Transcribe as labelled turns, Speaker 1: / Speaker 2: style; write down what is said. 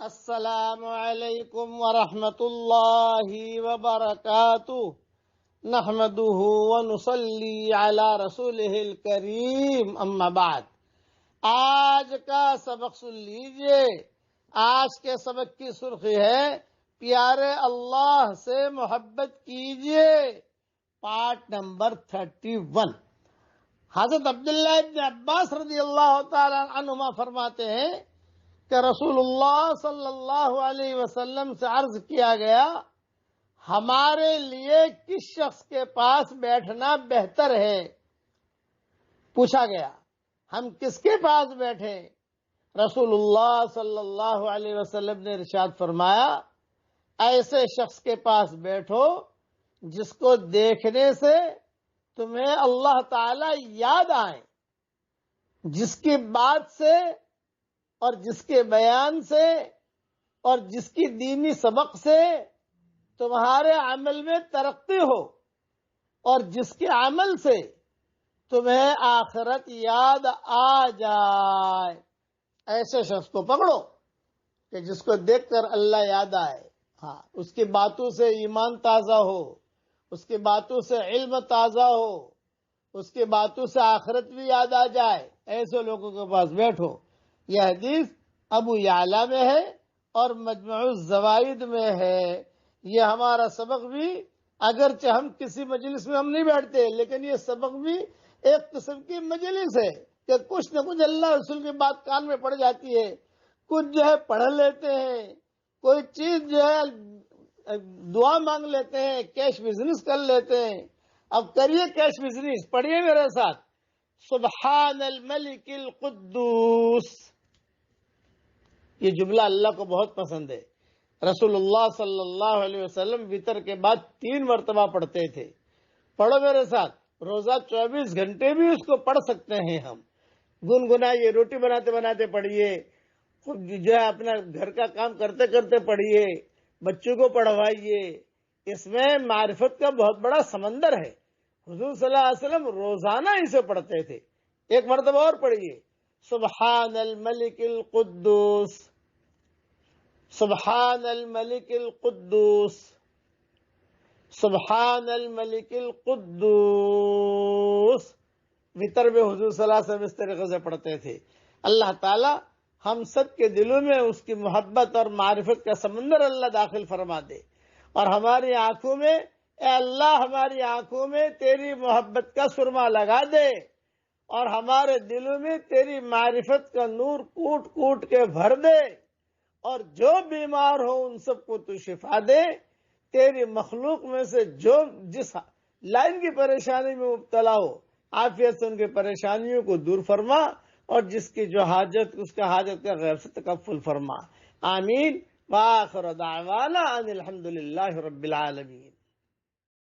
Speaker 1: السلام علیکم ورحمۃ اللہ وبرکاتہ نحمده ونصلی علی رسولہ الکریم اما بعد۔ آج کا سبق سن لیجئے۔ آج کے سبق کی سرخی ہے پیارے اللہ سے محبت کیجئے، پارٹ نمبر 31۔ حضرت عبداللہ ابن عباس رضی اللہ تعالی عنہما فرماتے ہیں کہ رسول اللہ صلی اللہ علیہ وسلم سے عرض کیا گیا، ہمارے لیے کس شخص کے پاس بیٹھنا بہتر ہے؟ پوچھا گیا ہم کس کے پاس بیٹھیں؟ رسول اللہ صلی اللہ علیہ وسلم نے ارشاد فرمایا، ایسے شخص کے پاس بیٹھو جس کو دیکھنے سے تمہیں اللہ تعالی یاد آئے، جس کی بات سے اور جس کے بیان سے اور جس کی دینی سبق سے تمہارے عمل میں ترقی ہو، اور جس کے عمل سے تمہیں آخرت یاد آ جائے۔ ایسے شخص کو پکڑو کہ جس کو دیکھ کر اللہ یاد آئے، اس کی باتوں سے ایمان تازہ ہو، اس کی باتوں سے علم تازہ ہو، اس کی باتوں سے آخرت بھی یاد آ جائے۔ ایسے لوگوں کے پاس بیٹھو۔ یہ حدیث ابو یعلا میں ہے اور مجموع الزوائد میں ہے۔ یہ ہمارا سبق بھی، اگرچہ ہم کسی مجلس میں ہم نہیں بیٹھتے، لیکن یہ سبق بھی ایک قسم کی مجلس ہے کہ کچھ نہ کچھ اللہ رسول کی بات کان میں پڑ جاتی ہے، کچھ جو ہے پڑھ لیتے ہیں، کوئی چیز جو ہے دعا مانگ لیتے ہیں، کیش بزنس کر لیتے ہیں۔ اب کریے کیش بزنس، پڑھیے میرے ساتھ، سبحان الملک القدوس۔ یہ جملہ اللہ کو بہت پسند ہے۔ رسول اللہ صلی اللہ علیہ وسلم وتر کے بعد 3 مرتبہ پڑھتے تھے۔ پڑھو میرے ساتھ، روزہ 24 گھنٹے بھی اس کو پڑھ سکتے ہیں ہم۔ گنگنائیے، روٹی بناتے بناتے پڑھیے، جو ہے اپنا گھر کا کام کرتے کرتے پڑھیے، بچوں کو پڑھوائیے۔ اس میں معرفت کا بہت بڑا سمندر ہے۔ حضور صلی اللہ علیہ وسلم روزانہ اسے پڑھتے تھے۔ ایک مرتبہ اور پڑھیے، سبحان الملک القدوس، سبحان الملک القدوس، سبحان الملک القدوس۔ وتر میں حضور صلی اللہ علیہ وسلم اس طریقے سے پڑھتے تھے۔ اللہ تعالی ہم سب کے دلوں میں اس کی محبت اور معرفت کا سمندر اللہ داخل فرما دے، اور ہماری آنکھوں میں، اے اللہ ہماری آنکھوں میں تیری محبت کا سرما لگا دے، اور ہمارے دلوں میں تیری معرفت کا نور کوٹ کوٹ کے بھر دے، اور جو بیمار ہو ان سب کو تو شفا دے۔ تیری مخلوق میں سے جو جس لائن کی پریشانی میں مبتلا ہو، عافیت سے ان کی پریشانیوں کو دور فرما، اور جس کی جو حاجت، اس کا حاجت کا غیب سے تکفل فرما۔ آمین۔ وآخر دعوانا ان الحمد للہ رب العالمین۔